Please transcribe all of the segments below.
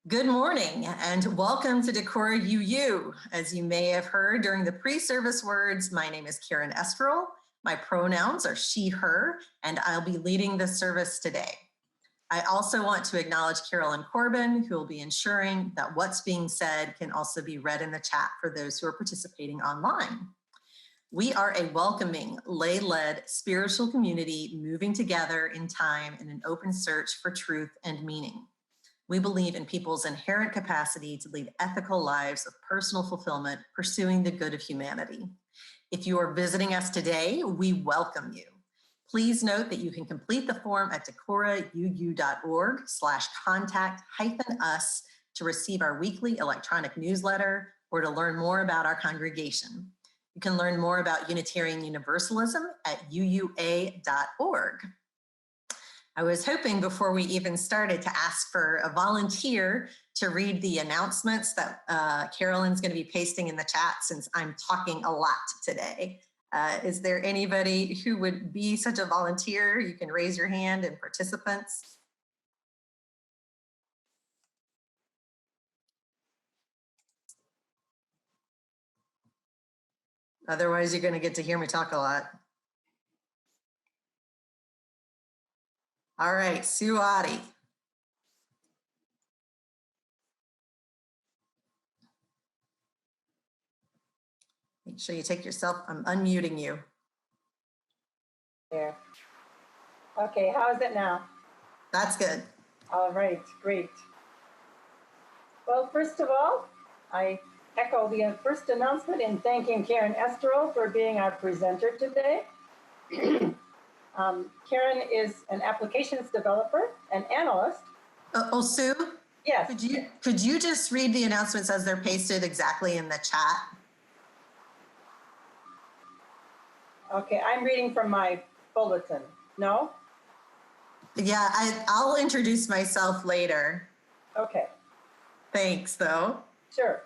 Good morning and welcome to Decorah UU. As you may have heard during the pre-service words, my name is Karen Esterl. My pronouns are she, her, and I'll be leading the service today. I also want to acknowledge Carolyn Corbin, who will be ensuring that what's being said can also be read in the chat for those who are participating online. We are a welcoming, lay-led spiritual community moving together in time in an open search for truth and meaning. We believe in people's inherent capacity to lead ethical lives of personal fulfillment, pursuing the good of humanity. If you are visiting us today, we welcome you. Please note that you can complete the form at decorahuu.org/contact-us to receive our weekly electronic newsletter or to learn more about our congregation. You can learn more about Unitarian Universalism at uua.org. I was hoping before we even started to ask for a volunteer to read the announcements that Carolyn's going to be pasting in the chat since I'm talking a lot today. Is there anybody who would be such a volunteer? You can raise your hand and participants. Otherwise, you're going to get to hear me talk a lot. All right, Suati. Make sure you take yourself, I'm unmuting you. There. Okay, how is it now? That's good. All right, great. Well, first of all, I echo the first announcement in thanking Karen Esterl for being our presenter today. Karen is an applications developer and analyst. Sue? Yes. Could you just read the announcements as they're pasted exactly in the chat? Okay, I'm reading from my bulletin. No? Yeah, I'll introduce myself later. Okay. Thanks, though. Sure.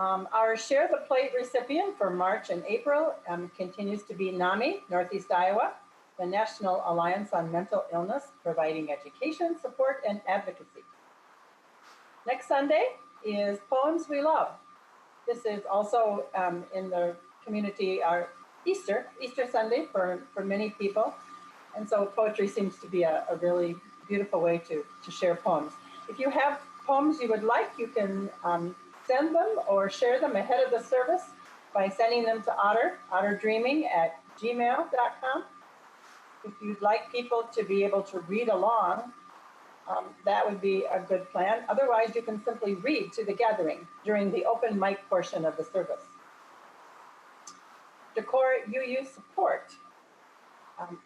Our Share the Plate recipient for March and April continues to be NAMI, Northeast Iowa, the National Alliance on Mental Illness, providing education, support, and advocacy. Next Sunday is Poems We Love. This is also in the community, our Easter Sunday for many people. And so poetry seems to be a really beautiful way to share poems. If you have poems you would like, you can send them or share them ahead of the service by sending them to otterdreaming@gmail.com. If you'd like people to be able to read along, that would be a good plan. Otherwise, you can simply read to the gathering during the open mic portion of the service. Decorah UU support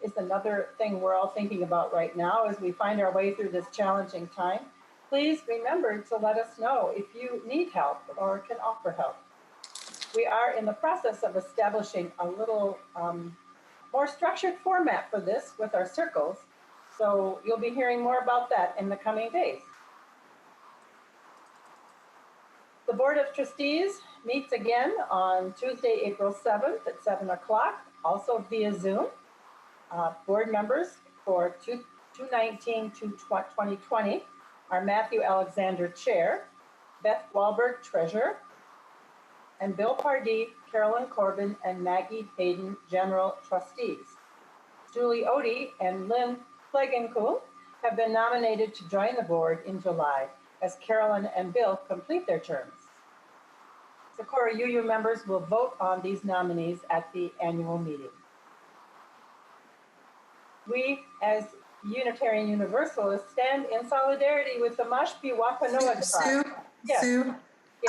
is another thing we're all thinking about right now as we find our way through this challenging time. Please remember to let us know if you need help or can offer help. We are in the process of establishing a little more structured format for this with our circles. So you'll be hearing more about that in the coming days. The Board of Trustees meets again on Tuesday, April 7th at 7 o'clock, also via Zoom. Board members for 2019 to 2020 are Matthew Alexander, Chair, Beth Wahlberg, Treasurer, and Bill Pardee, Carolyn Corbin, and Maggie Hayden, General Trustees. Julie Odie and Lynn Plegenkuhl have been nominated to join the board in July as Carolyn and Bill complete their terms. Decorah UU members will vote on these nominees at the annual meeting. We, as Unitarian Universalists, stand in solidarity with the Mashpee Wampanoag tribe. Sue, yes.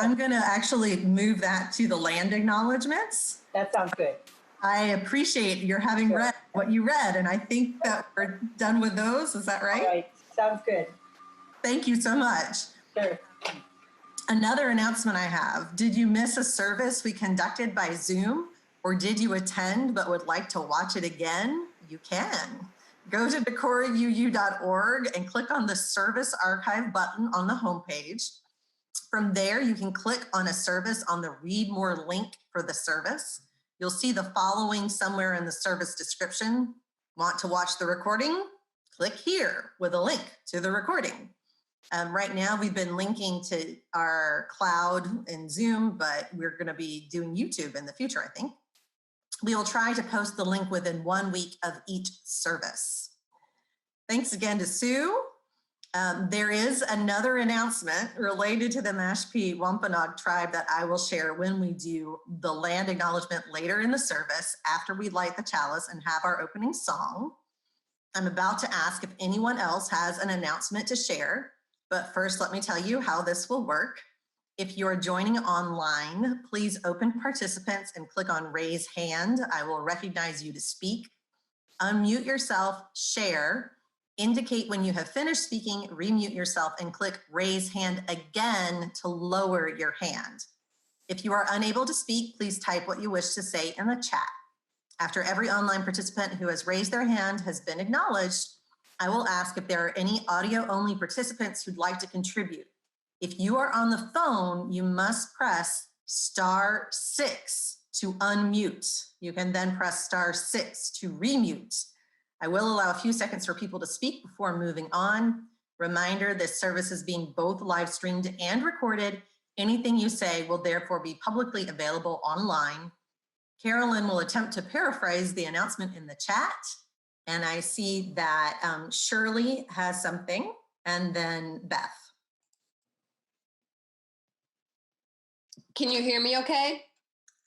I'm going to actually move that to the land acknowledgements. That sounds good. I appreciate your having read what you read, and I think that we're done with those. Is that right? All right. Sounds good. Thank you so much. Sure. Another announcement I have. Did you miss a service we conducted by Zoom, or did you attend but would like to watch it again? You can. Go to decorahuu.org and click on the Service Archive button on the homepage. From there, you can click on a service on the Read More link for the service. You'll see the following somewhere in the service description. Want to watch the recording? click here with a link to the recording. Right now, we've been linking to our cloud in Zoom, but we're going to be doing YouTube in the future, I think. We will try to post the link within 1 week of each service. Thanks again to Sue. There is another announcement related to the Mashpee Wampanoag tribe that I will share when we do the land acknowledgement later in the service after we light the chalice and have our opening song. I'm about to ask if anyone else has an announcement to share, but first let me tell you how this will work. If you're joining online, please open participants and click on raise hand. I will recognize you to speak. Unmute yourself, share, indicate when you have finished speaking, remute yourself, and click raise hand again to lower your hand. If you are unable to speak, please type what you wish to say in the chat. After every online participant who has raised their hand has been acknowledged, I will ask if there are any audio-only participants who'd like to contribute. If you are on the phone, you must press *6 to unmute. You can then press *6 to remute. I will allow a few seconds for people to speak before moving on. Reminder, this service is being both live streamed and recorded. Anything you say will therefore be publicly available online. Carolyn will attempt to paraphrase the announcement in the chat. And I see that Shirley has something, and then Beth. Can you hear me okay?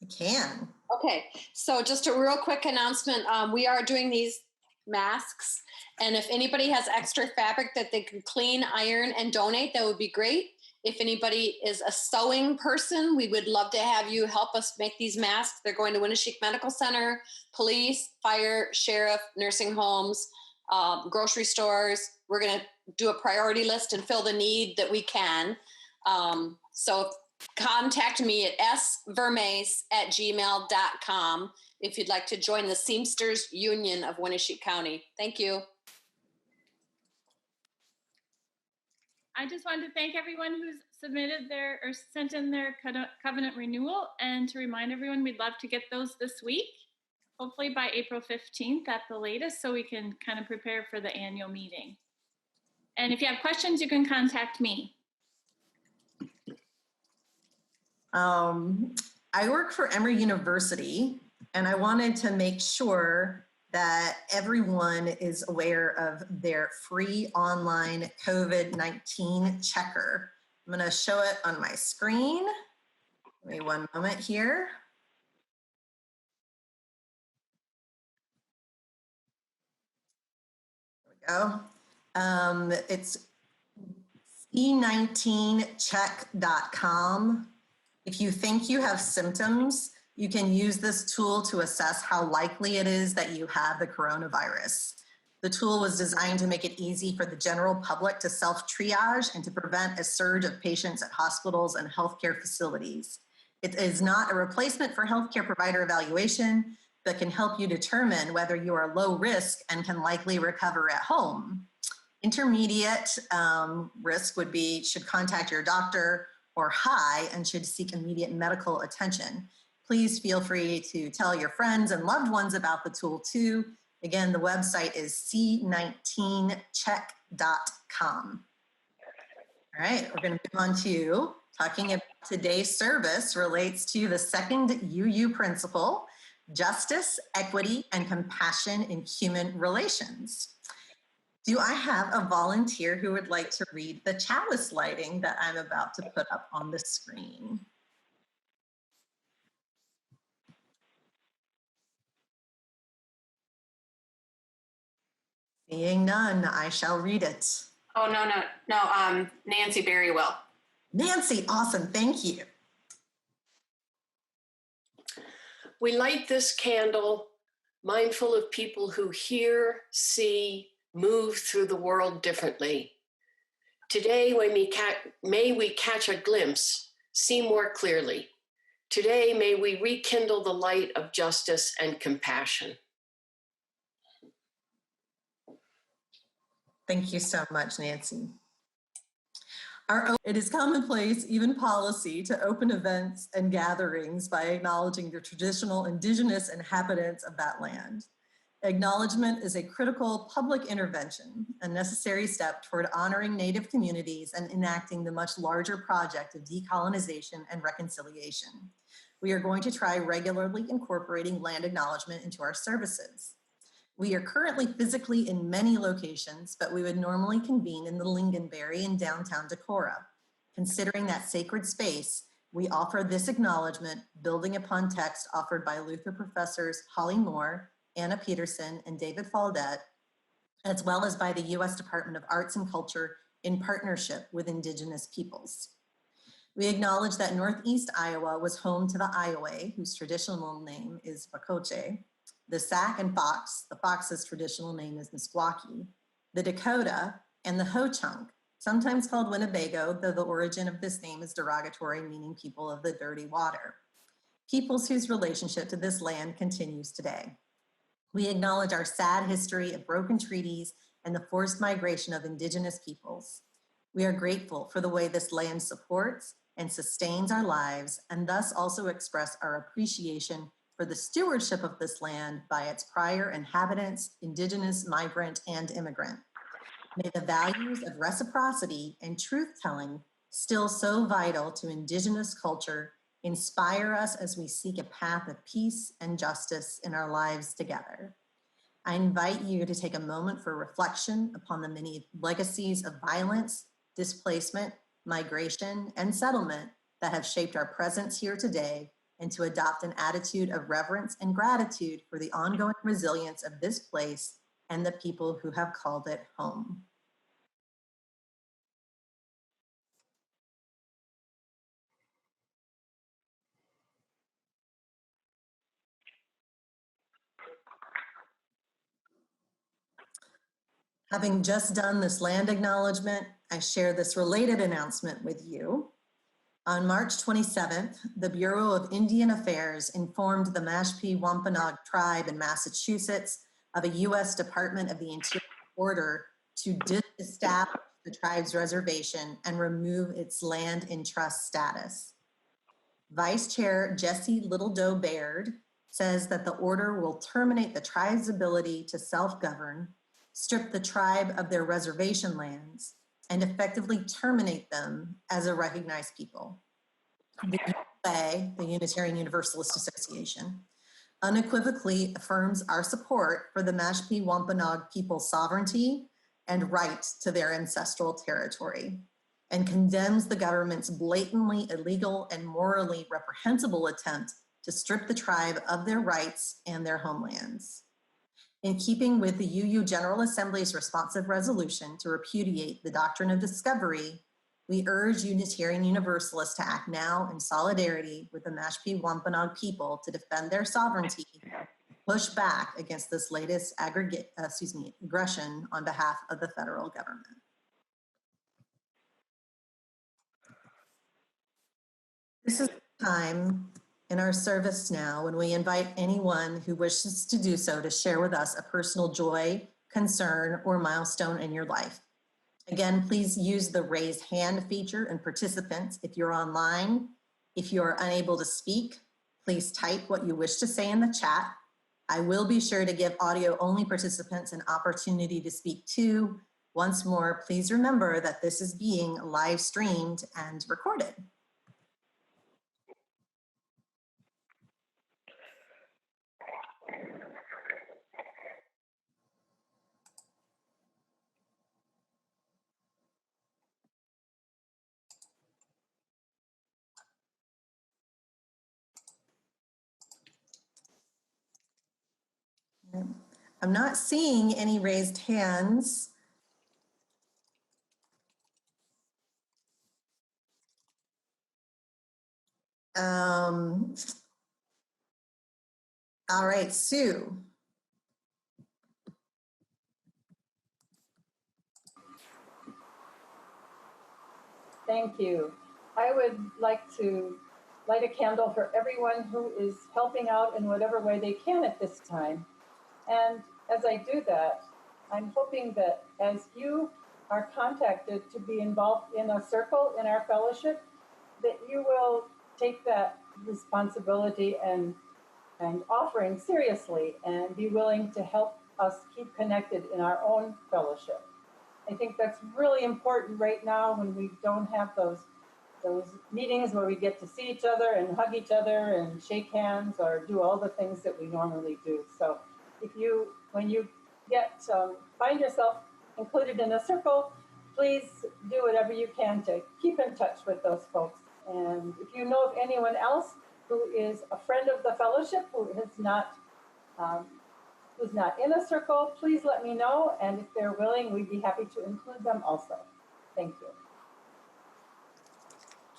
I can. Okay, so just a real quick announcement. We are doing these masks, and if anybody has extra fabric that they can clean, iron, and donate, that would be great. If anybody is a sewing person, we would love to have you help us make these masks. They're going to Winneshiek Medical Center, police, fire, sheriff, nursing homes, grocery stores. We're going to do a priority list and fill the need that we can. So contact me at svermace@gmail.com if you'd like to join the Seamsters Union of Winneshiek County. Thank you. I just wanted to thank everyone who's submitted their or sent in their covenant renewal, and to remind everyone we'd love to get those this week, hopefully by April 15th at the latest, so we can kind of prepare for the annual meeting. And if you have questions, you can contact me. I work for Emory University, and I wanted to make sure that everyone is aware of their free online COVID-19 checker. I'm going to show it on my screen. Give me one moment here. There we go. It's c19check.com. If you think you have symptoms, you can use this tool to assess how likely it is that you have the coronavirus. The tool was designed to make it easy for the general public to self-triage and to prevent a surge of patients at hospitals and healthcare facilities. It is not a replacement for healthcare provider evaluation, but can help you determine whether you are low risk and can likely recover at home. Intermediate risk would be should contact your doctor, or high and should seek immediate medical attention. Please feel free to tell your friends and loved ones about the tool too. Again, the website is c19check.com. All right, we're going to move on to talking about today's service relates to the second UU principle, justice, equity, and compassion in human relations. Do I have a volunteer who would like to read the chalice lighting that I'm about to put up on the screen? Seeing none, I shall read it. Oh, no, Nancy Berry will. Nancy, awesome, thank you. We light this candle mindful of people who hear, see, move through the world differently. Today, may we catch a glimpse, see more clearly. Today, may we rekindle the light of justice and compassion. Thank you so much, Nancy. It is commonplace, even policy, to open events and gatherings by acknowledging the traditional indigenous inhabitants of that land. Acknowledgement is a critical public intervention, a necessary step toward honoring Native communities and enacting the much larger project of decolonization and reconciliation. We are going to try regularly incorporating land acknowledgement into our services. We are currently physically in many locations, but we would normally convene in the Lingonberry in downtown Decorah. Considering that sacred space, we offer this acknowledgement building upon text offered by Luther professors Holly Moore, Anna Peterson, and David Faldette, as well as by the U.S. Department of Arts and Culture in partnership with Indigenous peoples. We acknowledge that Northeast Iowa was home to the Iowa, whose traditional name is Bakoche, the Sac and Fox, the Fox's traditional name is Meskwaki, the Dakota, and the Ho-Chunk, sometimes called Winnebago, though the origin of this name is derogatory, meaning people of the dirty water. Peoples whose relationship to this land continues today. We acknowledge our sad history of broken treaties and the forced migration of Indigenous peoples. We are grateful for the way this land supports and sustains our lives, and thus also express our appreciation for the stewardship of this land by its prior inhabitants, Indigenous, migrant, and immigrant. May the values of reciprocity and truth-telling, still so vital to Indigenous culture, inspire us as we seek a path of peace and justice in our lives together. I invite you to take a moment for reflection upon the many legacies of violence, displacement, migration, and settlement that have shaped our presence here today, and to adopt an attitude of reverence and gratitude for the ongoing resilience of this place and the people who have called it home. Having just done this land acknowledgement, I share this related announcement with you. On March 27th, the Bureau of Indian Affairs informed the Mashpee Wampanoag tribe in Massachusetts of a U.S. Department of the Interior order to disestablish the tribe's reservation and remove its land in trust status. Vice Chair Jesse Little Doe Baird says that the order will terminate the tribe's ability to self-govern, strip the tribe of their reservation lands, and effectively terminate them as a recognized people. The UUA, the Unitarian Universalist Association, unequivocally affirms our support for the Mashpee Wampanoag people's sovereignty and right to their ancestral territory, and condemns the government's blatantly illegal and morally reprehensible attempt to strip the tribe of their rights and their homelands. In keeping with the UU General Assembly's responsive resolution to repudiate the doctrine of discovery, we urge Unitarian Universalists to act now in solidarity with the Mashpee Wampanoag people to defend their sovereignty, push back against this latest aggression on behalf of the federal government. This is the time in our service now when we invite anyone who wishes to do so to share with us a personal joy, concern, or milestone in your life. Again, please use the raise hand feature and participants if you're online. If you're unable to speak, please type what you wish to say in the chat. I will be sure to give audio only participants an opportunity to speak too. Once more, please remember that this is being live streamed and recorded. I'm not seeing any raised hands. All right, Sue. Thank you. I would like to light a candle for everyone who is helping out in whatever way they can at this time. And as I do that, I'm hoping that as you are contacted to be involved in a circle in our fellowship, that you will take that responsibility and and offering seriously and be willing to help us keep connected in our own fellowship. I think that's really important right now when we don't have those meetings where we get to see each other and hug each other and shake hands or do all the things that we normally do. So when you find yourself included in a circle, please do whatever you can to keep in touch with those folks. And if you know of anyone else who is a friend of the fellowship who's not in a circle, please let me know. And if they're willing, we'd be happy to include them also. Thank you.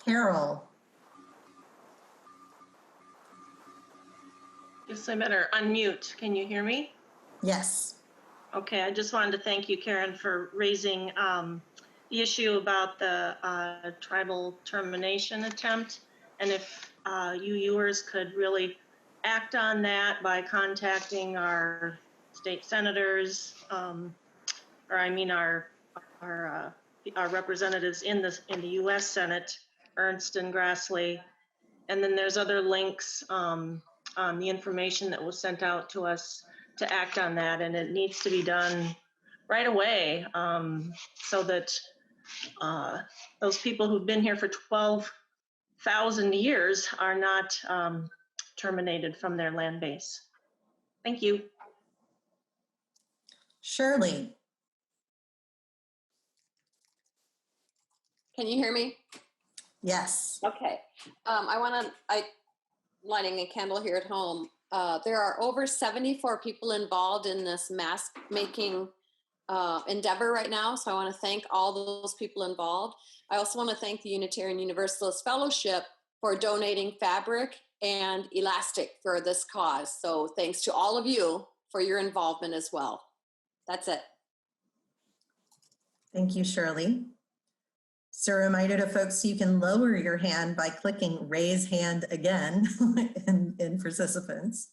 Carol. Yes, I better unmute. Can you hear me? Yes. Okay, I just wanted to thank you, Karen, for raising the issue about the tribal termination attempt. And if you viewers could really act on that by contacting our state senators, our representatives in the U.S. Senate, Ernst and Grassley. And then there's other links on the information that was sent out to us to act on that. And it needs to be done right away so that those people who've been here for 12,000 years are not terminated from their land base. Thank you. Shirley. Can you hear me? Yes. Okay. I'm lighting a candle here at home. There are over 74 people involved in this mask making endeavor right now. So I want to thank all those people involved. I also want to thank the Unitarian Universalist Fellowship for donating fabric and elastic for this cause. So thanks to all of you for your involvement as well. That's it. Thank you, Shirley. So a reminder to folks, you can lower your hand by clicking raise hand again in participants.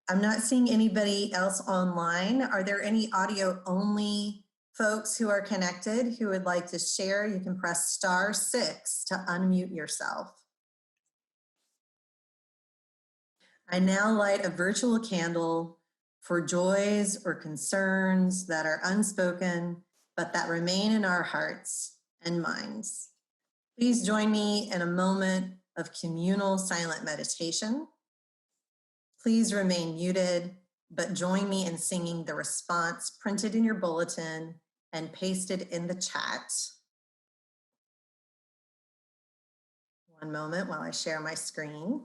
I'm not seeing anybody else online. Are there any audio only folks who are connected who would like to share? You can press *6 to unmute yourself. I now light a virtual candle for joys or concerns that are unspoken, but that remain in our hearts and minds. Please join me in a moment of communal silent meditation. Please remain muted, but join me in singing the response printed in your bulletin and pasted in the chat. One moment while I share my screen.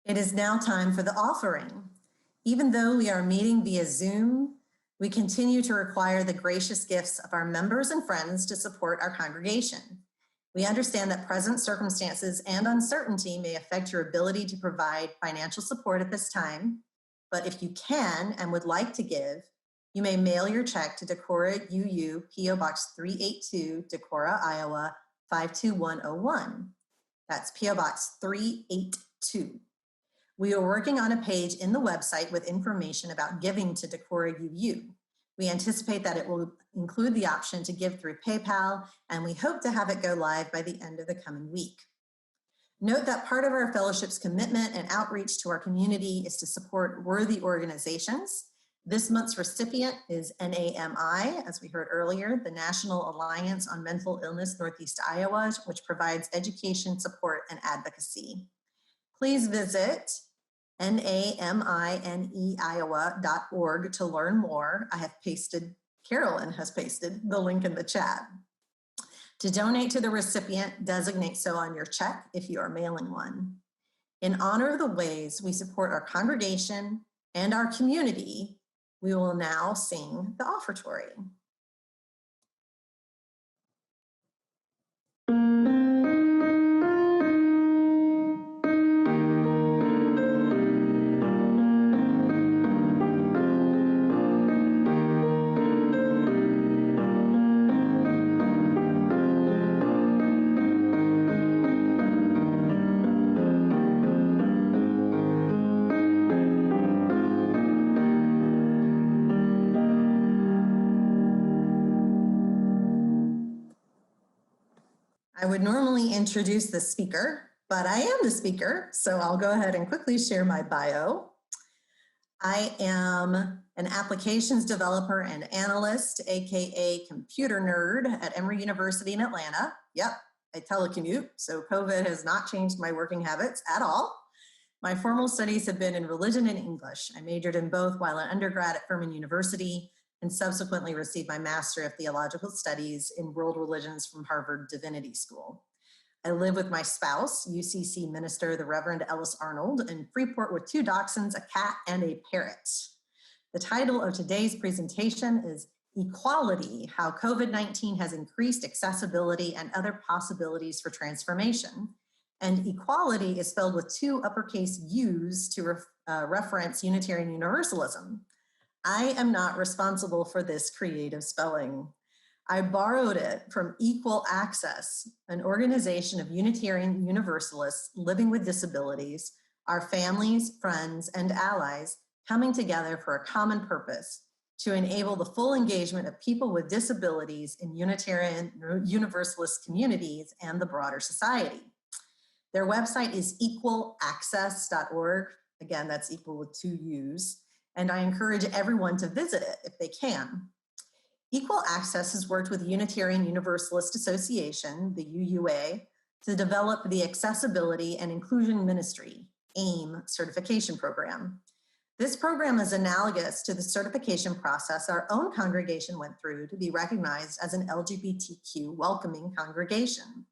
It is now time for the offering. Even though we are meeting via Zoom, we continue to require the gracious gifts of our members and friends to support our congregation. We understand that present circumstances and uncertainty may affect your ability to provide financial support at this time, but if you can and would like to give, you may mail your check to Decorah UU, P.O. Box 382, Decorah, Iowa, 52101. That's P.O. Box 382. We are working on a page in the website with information about giving to Decorah UU. We anticipate that it will include the option to give through PayPal, and we hope to have it go live by the end of the coming week. Note that part of our fellowship's commitment and outreach to our community is to support worthy organizations. This month's recipient is NAMI, as we heard earlier, the National Alliance on Mental Illness Northeast Iowa, which provides education, support, and advocacy. Please visit namineiowa.org to learn more. Carolyn has pasted the link in the chat. To donate to the recipient, designate so on your check if you are mailing one. In honor of the ways we support our congregation and our community, we will now sing the offertory. I would normally introduce the speaker, but I am the speaker, so I'll go ahead and quickly share my bio. I am an applications developer and analyst, AKA computer nerd at Emory University in Atlanta. Yep, I telecommute, so COVID has not changed my working habits at all. My formal studies have been in religion and English. I majored in both while an undergrad at Furman University and subsequently received my Master of Theological Studies in World Religions from Harvard Divinity School. I live with my spouse, UCC minister, the Reverend Ellis Arnold, in Freeport with 2 dachshunds, a cat, and a parrot. The title of today's presentation is Equality, How COVID-19 Has Increased Accessibility and Other Possibilities for Transformation. And equality is spelled with 2 uppercase U's to reference Unitarian Universalism. I am not responsible for this creative spelling. I borrowed it from Equal Access, an organization of Unitarian Universalists living with disabilities, our families, friends, and allies coming together for a common purpose to enable the full engagement of people with disabilities in Unitarian Universalist communities and the broader society. Their website is equalaccess.org. Again, that's equal with 2 U's. And I encourage everyone to visit it if they can. Equal Access has worked with the Unitarian Universalist Association, the UUA, to develop the Accessibility and Inclusion Ministry, AIM, certification program. This program is analogous to the certification process our own congregation went through to be recognized as an LGBTQ welcoming congregation.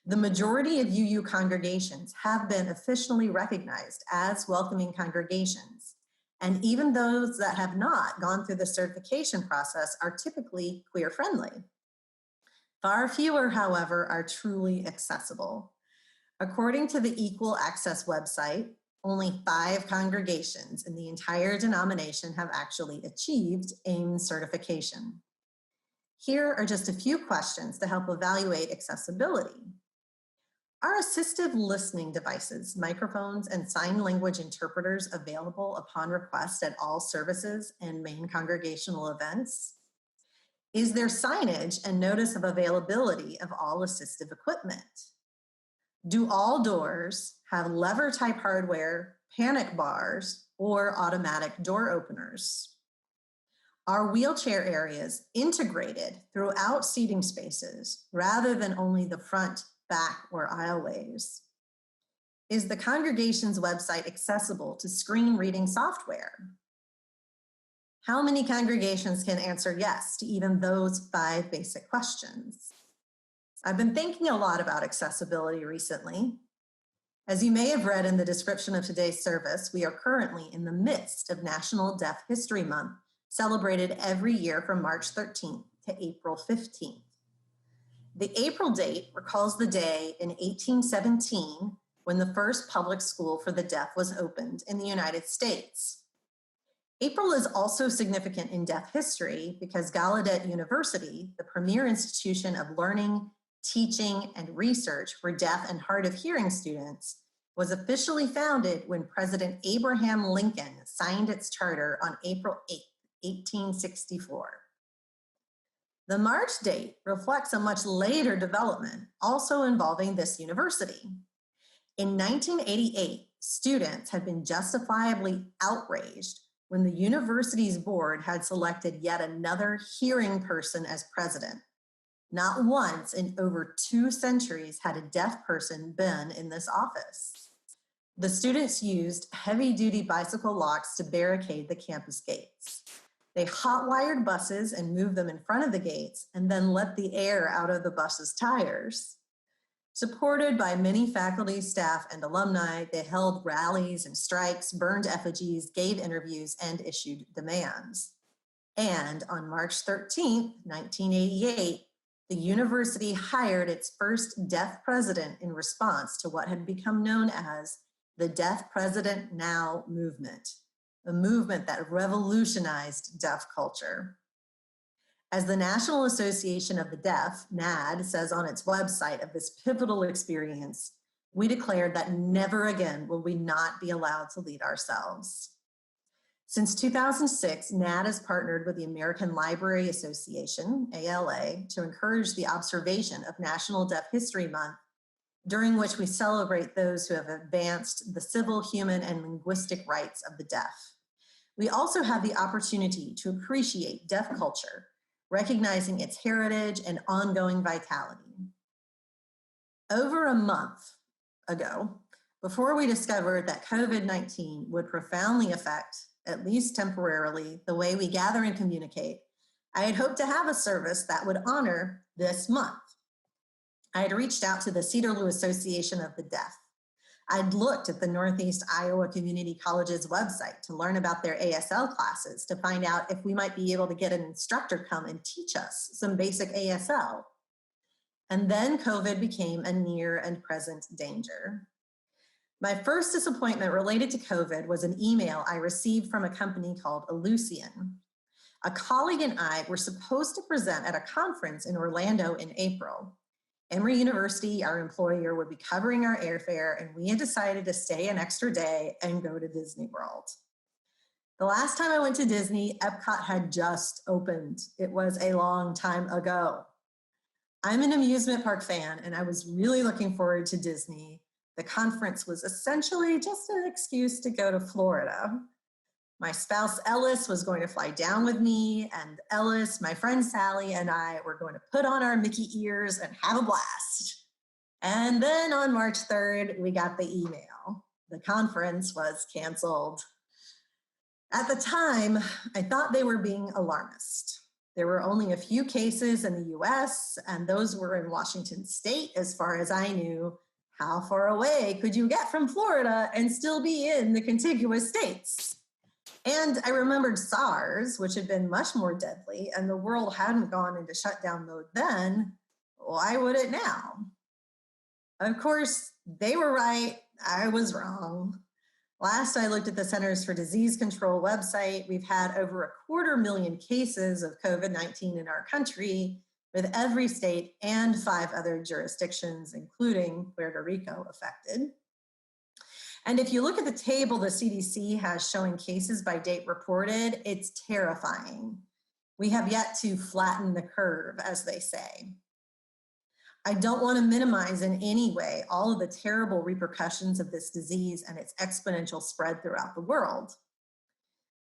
The majority of UU congregations have been officially recognized as welcoming congregations. And even those that have not gone through the certification process are typically queer-friendly. Far fewer, however, are truly accessible. According to the Equal Access website, only 5 congregations in the entire denomination have actually achieved AIM certification. Here are just a few questions to help evaluate accessibility. Are assistive listening devices, microphones, and sign language interpreters available upon request at all services and main congregational events? Is there signage and notice of availability of all assistive equipment? Do all doors have lever-type hardware, panic bars, or automatic door openers? Are wheelchair areas integrated throughout seating spaces rather than only the front, back, or aisleways? Is the congregation's website accessible to screen reading software? How many congregations can answer yes to even those 5 basic questions? I've been thinking a lot about accessibility recently. As you may have read in the description of today's service, we are currently in the midst of National Deaf History Month, celebrated every year from March 13th to April 15th. The April date recalls the day in 1817 when the first public school for the deaf was opened in the United States. April is also significant in deaf history because Gallaudet University, the premier institution of learning, teaching, and research for deaf and hard of hearing students, was officially founded when President Abraham Lincoln signed its charter on April 8, 1864. The March date reflects a much later development, also involving this university. In 1988, students had been justifiably outraged when the university's board had selected yet another hearing person as president. Not once in over 2 centuries had a deaf person been in this office. The students used heavy-duty bicycle locks to barricade the campus gates. They hot-wired buses and moved them in front of the gates and then let the air out of the bus's tires. Supported by many faculty, staff, and alumni, they held rallies and strikes, burned effigies, gave interviews, and issued demands. And on March 13th, 1988, the university hired its first deaf president in response to what had become known as the Deaf President Now movement, a movement that revolutionized deaf culture. As the National Association of the Deaf, NAD, says on its website of this pivotal experience, we declared that never again will we not be allowed to lead ourselves. Since 2006, NAD has partnered with the American Library Association, ALA, to encourage the observation of National Deaf History Month, during which we celebrate those who have advanced the civil, human, and linguistic rights of the deaf. We also have the opportunity to appreciate deaf culture, recognizing its heritage and ongoing vitality. Over a month ago, before we discovered that COVID-19 would profoundly affect, at least temporarily, the way we gather and communicate, I had hoped to have a service that would honor this month. I had reached out to the Esterl Association of the Deaf. I'd looked at the Northeast Iowa Community College's website to learn about their ASL classes to find out if we might be able to get an instructor come and teach us some basic ASL. And then COVID became a near and present danger. My first disappointment related to COVID was an email I received from a company called Ellucian. A colleague and I were supposed to present at a conference in Orlando in April. Emory University, our employer, would be covering our airfare, and we had decided to stay an extra day and go to Disney World. The last time I went to Disney, Epcot had just opened. It was a long time ago. I'm an amusement park fan, and I was really looking forward to Disney. The conference was essentially just an excuse to go to Florida. My spouse, Ellis, was going to fly down with me, and Ellis, my friend Sally, and I were going to put on our Mickey ears and have a blast. And then on March 3rd, we got the email. The conference was canceled. At the time, I thought they were being alarmist. There were only a few cases in the US, and those were in Washington State, as far as I knew. How far away could you get from Florida and still be in the contiguous states? And I remembered SARS, which had been much more deadly, and the world hadn't gone into shutdown mode then. Why would it now? Of course, they were right. I was wrong. Last I looked at the Centers for Disease Control website, we've had over 250,000 cases of COVID-19 in our country, with every state and 5 other jurisdictions, including Puerto Rico, affected. And if you look at the table the CDC has showing cases by date reported, it's terrifying. We have yet to flatten the curve, as they say. I don't want to minimize in any way all of the terrible repercussions of this disease and its exponential spread throughout the world.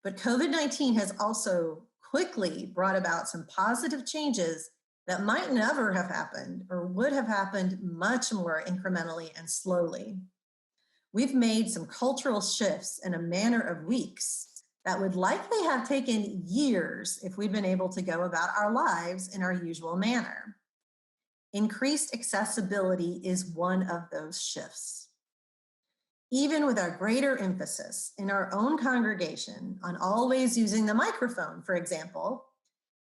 But COVID-19 has also quickly brought about some positive changes that might never have happened or would have happened much more incrementally and slowly. We've made some cultural shifts in a matter of weeks that would likely have taken years if we'd been able to go about our lives in our usual manner. Increased accessibility is one of those shifts. Even with our greater emphasis in our own congregation on always using the microphone, for example,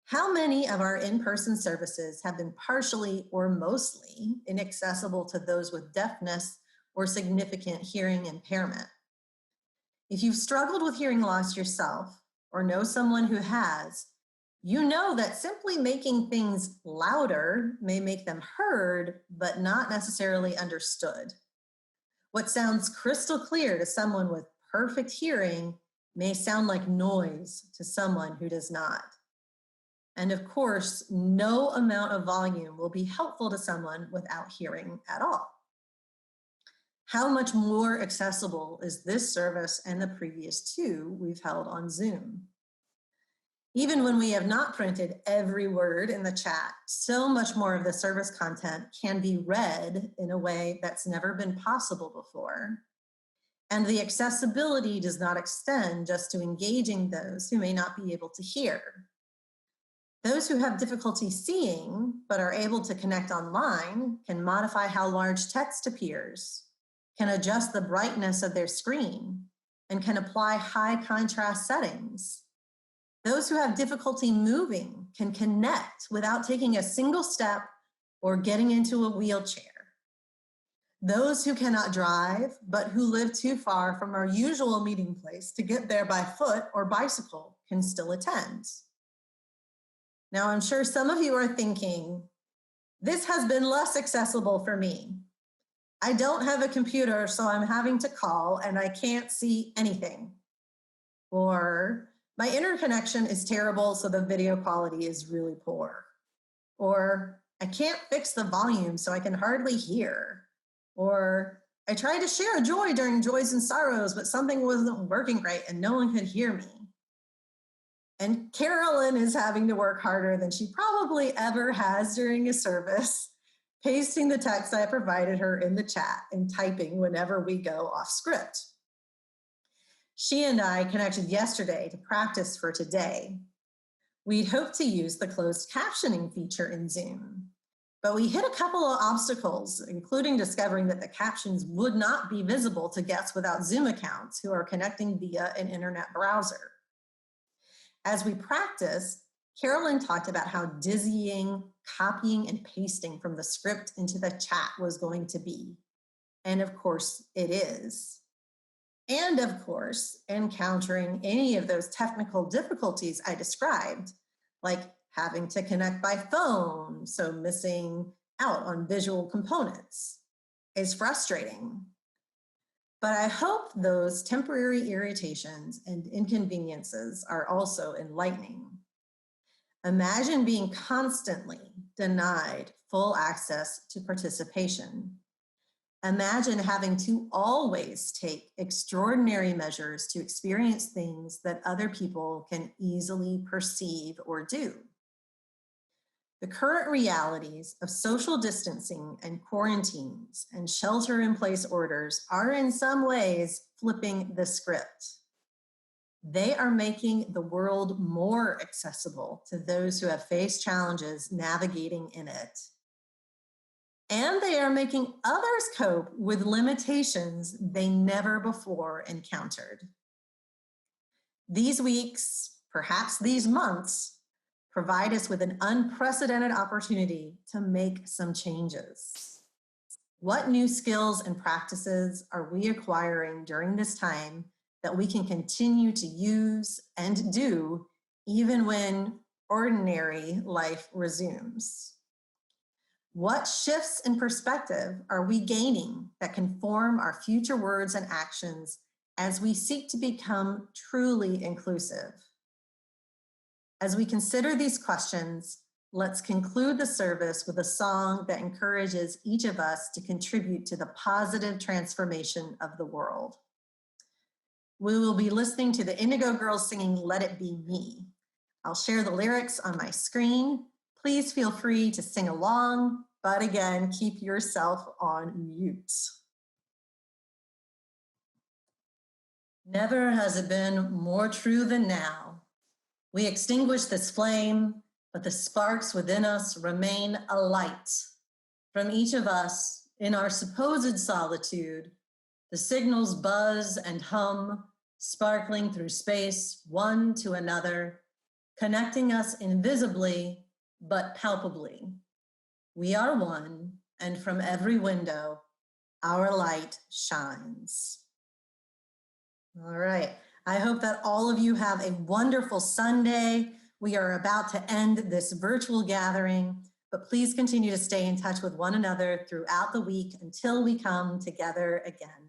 how many of our in-person services have been partially or mostly inaccessible to those with deafness or significant hearing impairment? If you've struggled with hearing loss yourself or know someone who has, you know that simply making things louder may make them heard, but not necessarily understood. What sounds crystal clear to someone with perfect hearing may sound like noise to someone who does not. And of course, no amount of volume will be helpful to someone without hearing at all. How much more accessible is this service and the previous 2 we've held on Zoom? Even when we have not printed every word in the chat, so much more of the service content can be read in a way that's never been possible before. And the accessibility does not extend just to engaging those who may not be able to hear. Those who have difficulty seeing but are able to connect online can modify how large text appears, can adjust the brightness of their screen, and can apply high contrast settings. Those who have difficulty moving can connect without taking a single step or getting into a wheelchair. Those who cannot drive, but who live too far from our usual meeting place to get there by foot or bicycle can still attend. Now, I'm sure some of you are thinking, this has been less accessible for me. I don't have a computer, so I'm having to call and I can't see anything. Or my internet connection is terrible, so the video quality is really poor. Or I can't fix the volume, so I can hardly hear. Or I tried to share joy during joys and sorrows, but something wasn't working right and no one could hear me. And Carolyn is having to work harder than she probably ever has during a service, pasting the text I provided her in the chat and typing whenever we go off script. She and I connected yesterday to practice for today. We'd hoped to use the closed captioning feature in Zoom, but we hit a couple of obstacles, including discovering that the captions would not be visible to guests without Zoom accounts who are connecting via an internet browser. As we practiced, Carolyn talked about how dizzying copying and pasting from the script into the chat was going to be. And of course, it is. And of course, encountering any of those technical difficulties I described, like having to connect by phone, so missing out on visual components, is frustrating. But I hope those temporary irritations and inconveniences are also enlightening. Imagine being constantly denied full access to participation. Imagine having to always take extraordinary measures to experience things that other people can easily perceive or do. The current realities of social distancing and quarantines and shelter-in-place orders are in some ways flipping the script. They are making the world more accessible to those who have faced challenges navigating in it. And they are making others cope with limitations they never before encountered. These weeks, perhaps these months, provide us with an unprecedented opportunity to make some changes. What new skills and practices are we acquiring during this time that we can continue to use and do even when ordinary life resumes? What shifts in perspective are we gaining that can form our future words and actions as we seek to become truly inclusive? As we consider these questions, let's conclude the service with a song that encourages each of us to contribute to the positive transformation of the world. We will be listening to the Indigo Girls singing Let It Be Me. I'll share the lyrics on my screen. Please feel free to sing along, but again, keep yourself on mute. Never has it been more true than now. We extinguish this flame, but the sparks within us remain alight. From each of us, in our supposed solitude, the signals buzz and hum, sparkling through space, one to another, connecting us invisibly, but palpably. We are one, and from every window, our light shines. All right. I hope that all of you have a wonderful Sunday. We are about to end this virtual gathering, but please continue to stay in touch with one another throughout the week until we come together again.